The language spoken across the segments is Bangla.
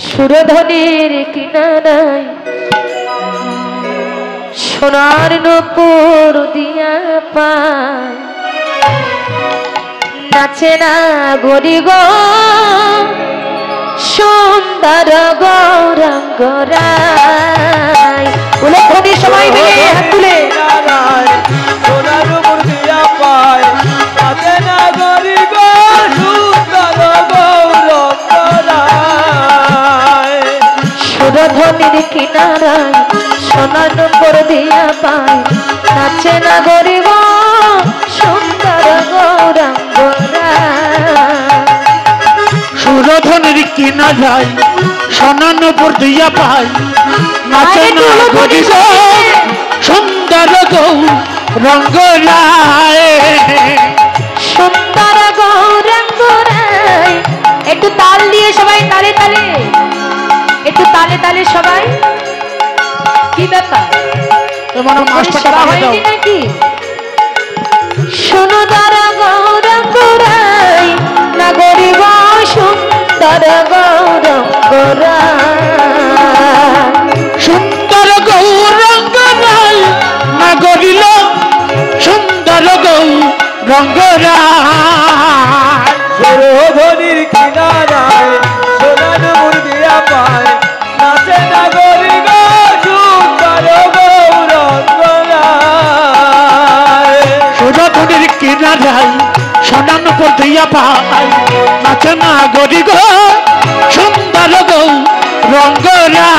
সুরধনের কিনারায় সোনার নূপুর দিয়া পায় নাচে না গরি গো সুন্দর গৌরাঙ্গ রায়। উল্লেখনী সবাই মিলে হাত তুলে সোনার নূপুর দিয়া পায় নাচে না গরি গো সুন্দর গৌরাঙ্গ রায়। সুরধনের কিনারায় সোনার নূপুর দিয়া পায় নাচে না গরি গো সুন্দর গৌরাঙ্গ রায়। সুরধনের কিনারায় সোনার নূপুর দিয়া পায় নাচে না গরি গো সুন্দর গৌরাঙ্গ রায়। সুন্দর গৌরাঙ্গ রায়। একটু তাল দিয়ে সবাই তালে তালে একটু তালে তালে সবাই। কি ব্যাপার তোমার মাস্টারটা হয়নি নাকি? সুন্দর গৌরাঙ্গ রায় না গরিব সুন্দর গৌরাঙ্গ রায়। সুন্দর গৌরাঙ্গ রায় না গরিল সুন্দর গৌরাঙ্গ রায়। সুরধনির কিনারায় সোনার নূপুর দিয়া পায় নাচে না গরি গো সুন্দর গৌরাঙ্গ রায়। সুরধনির কিনারায় সোনার নূপুর দিয়া পায় নাচে না গরি গো সুন্দর গৌরাঙ্গ রায়।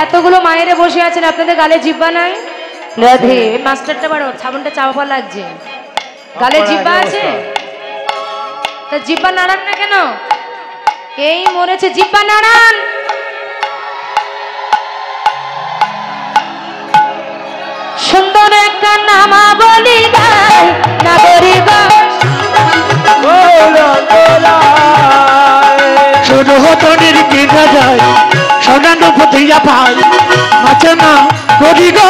এতগুলো মায়েরা বসে আছেন আপনাদের গালে জিব্বা নাই? রাধে মাস্টারটা বাড়ো সাবনটা চাপা লাগছে। গালে জিব্বা আছে তা জিব্বা নাড়ান না কেন? এই মরেছে জিব্বা নাড়ান। সুন্দর একটা নামা বলি গায় নাগরিক সুরধনির কিনারায় সোনার নূপুর দিয়া পায় নাচে না গরি গো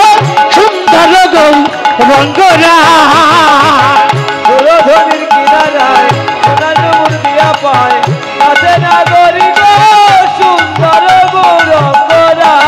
সুন্দর গৌরাঙ্গ রায়। সুরধনির কিনারায় সোনার নূপুর দিয়া পায় নাচে না গরি গো সুন্দর গৌরাঙ্গ রায়।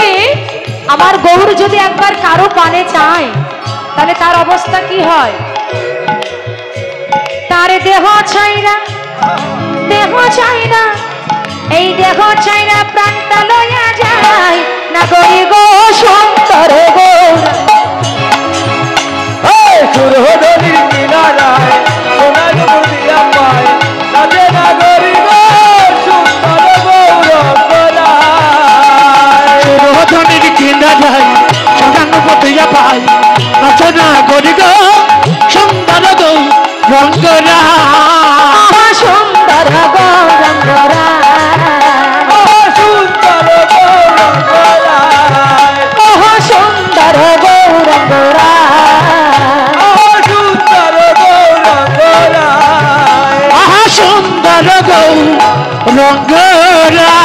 বলছে আমার গৌর যদি একবার কারো পানে চায় তাহলে তার অবস্থা কি হয়। তার দেহ চাই না এই দেহ চাই না প্রাণটা লইয়া যায় না গরি গো সুন্দর গৌর। সুরধনির কিনারায় সোনার মুদিয়া পায় নাচে না গরি গো সুন্দর গৌরঙ্গরায়। সুরধনির কিনারায় সোনার মুদিয়া পায় নাচে না গরি গো সুন্দর গৌরঙ্গরায়। সুন্দর গৌরঙ্গরায় সুন্দর গৌরঙ্গরায় সুন্দর গৌরঙ্গরায় সুন্দর গৌরঙ্গরায় সুন্দর গৌরঙ্গরায়।